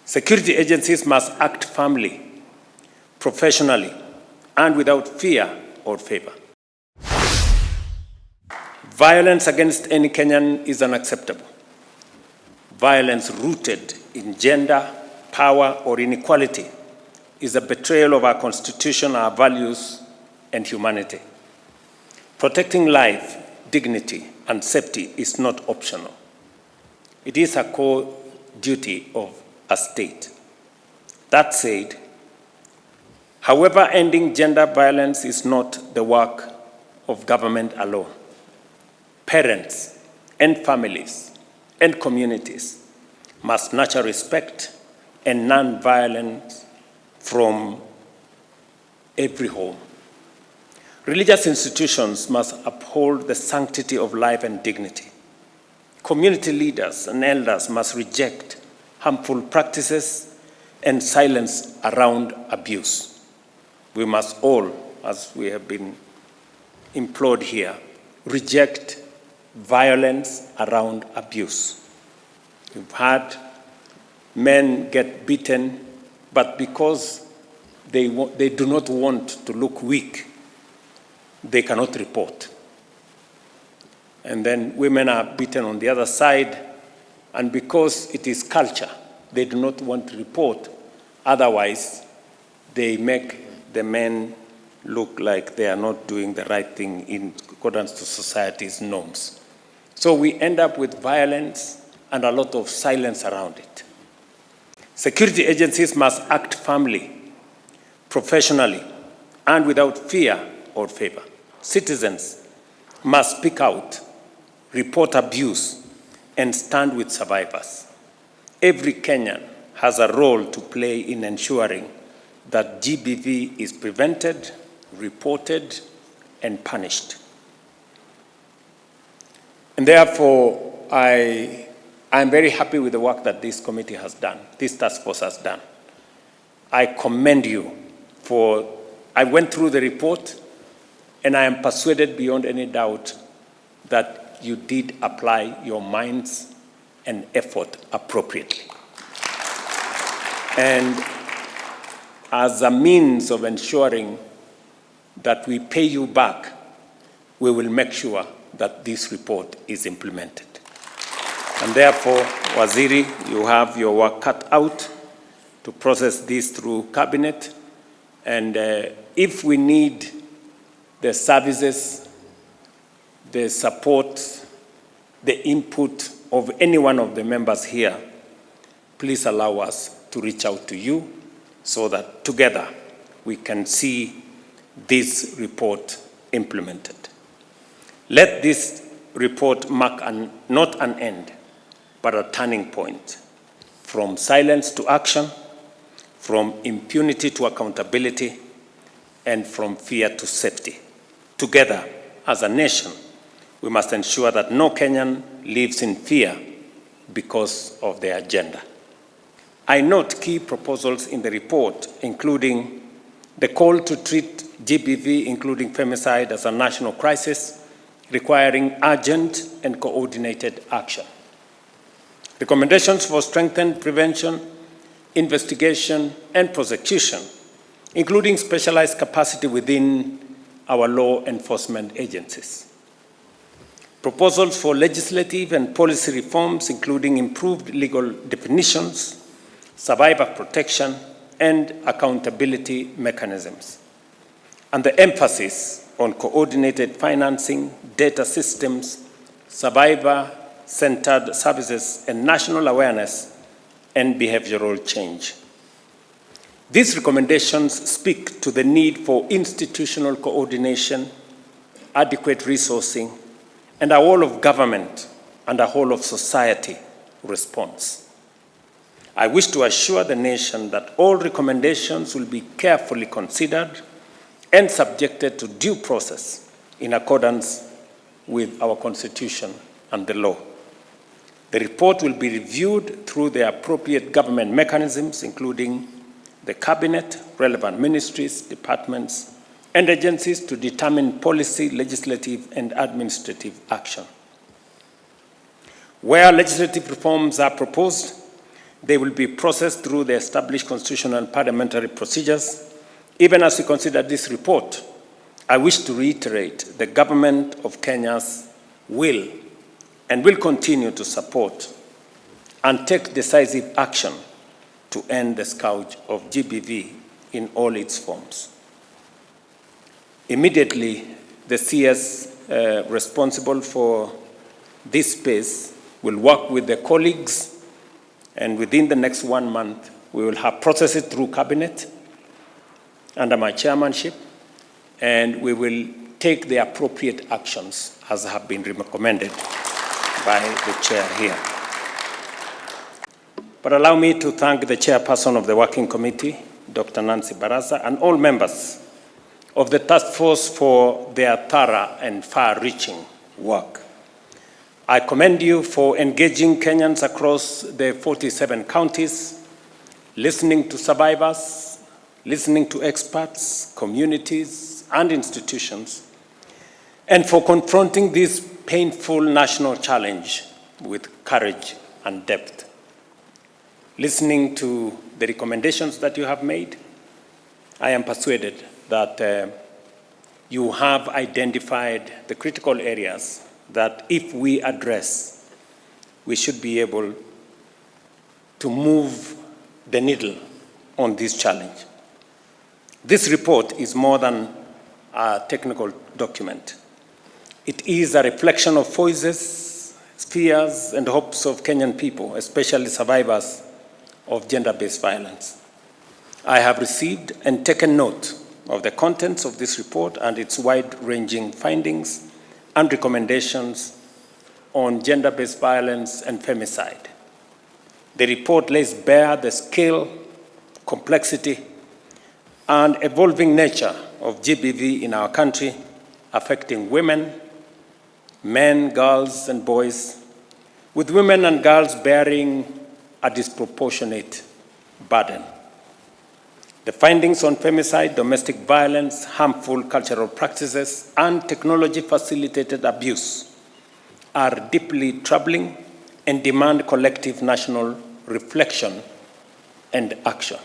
Security agencies must act firmly, professionally, and without fear or favor. Violence against any Kenyan is unacceptable. Violence rooted in gender, power, or inequality is a betrayal of our Constitution, our values, and humanity. Protecting life, dignity, and safety is not optional. It is a core duty of a state. That said, however, ending gender violence is not the work of government alone. Parents and families and communities must nurture respect and non-violence from every home. Religious institutions must uphold the sanctity of life and dignity. Community leaders and elders must reject harmful practices and silence around abuse. We must all, as we have been implored here, reject violence around abuse. We've had men get beaten, but because they do not want to look weak, they cannot report. And then women are beaten on the other side, and because it is culture, they do not want to report. Otherwise, they make the men look like they are not doing the right thing in accordance to society's norms. So we end up with violence and a lot of silence around it. Security agencies must act firmly, professionally, and without fear or favor. Citizens must speak out, report abuse, and stand with survivors. Every Kenyan has a role to play in ensuring that GBV is prevented, reported, and punished. And therefore, I am very happy with the work that this committee has done, this task force has done. I commend you I went through the report, and I am persuaded beyond any doubt that you did apply your minds and effort appropriately. And as a means of ensuring that we pay you back, we will make sure that this report is implemented. And therefore, Waziri, you have your work cut out to process this through cabinet. And if we need the services, the support, the input of any one of the members here, please allow us to reach out to you so that together we can see this report implemented. Let this report mark not an end, but a turning point, from silence to action, from impunity to accountability, and from fear to safety. Together, as a nation, we must ensure that no Kenyan lives in fear because of their gender. I note key proposals in the report, including the call to treat GBV, including femicide, as a national crisis, requiring urgent and coordinated action. Recommendations for strengthened prevention, investigation, and prosecution, including specialized capacity within our law enforcement agencies. Proposals for legislative and policy reforms, including improved legal definitions, survivor protection, and accountability mechanisms. And the emphasis on coordinated financing, data systems, survivor-centered services, and national awareness and behavioral change. These recommendations speak to the need for institutional coordination, adequate resourcing, and a whole of government and a whole of society response. I wish to assure the nation that all recommendations will be carefully considered and subjected to due process in accordance with our Constitution and the law. The report will be reviewed through the appropriate government mechanisms, including the Cabinet, relevant ministries, departments, and agencies, to determine policy, legislative, and administrative action. Where legislative reforms are proposed, They will be processed through the established constitutional and parliamentary procedures. Even as we consider this report, I wish to reiterate the government of Kenya's will and will continue to support and take decisive action to end the scourge of GBV in all its forms. Immediately, the CS responsible for this space will work with the colleagues, and within the next 1 month, we will have processed it through cabinet under my chairmanship, and we will take the appropriate actions as have been recommended by the chair here. But allow me to thank the chairperson of the working committee, Dr. Nancy Barasa, and all members of the task force for their thorough and far-reaching work. I commend you for engaging Kenyans across the 47 counties, listening to survivors, listening to experts, communities, and institutions, and for confronting this painful national challenge with courage and depth. Listening to the recommendations that you have made, I am persuaded that you have identified the critical areas that if we address, we should be able to move the needle on this challenge. This report is more than a technical document. It is a reflection of voices, fears, and hopes of Kenyan people, especially survivors of gender-based violence. I have received and taken note of the contents of this report and its wide-ranging findings and recommendations on gender-based violence and femicide. The report lays bare the scale, complexity, and evolving nature of GBV in our country, affecting women, men, girls, and boys, with women and girls bearing a disproportionate burden. The findings on femicide, domestic violence, harmful cultural practices, and technology-facilitated abuse are deeply troubling and demand collective national reflection and action.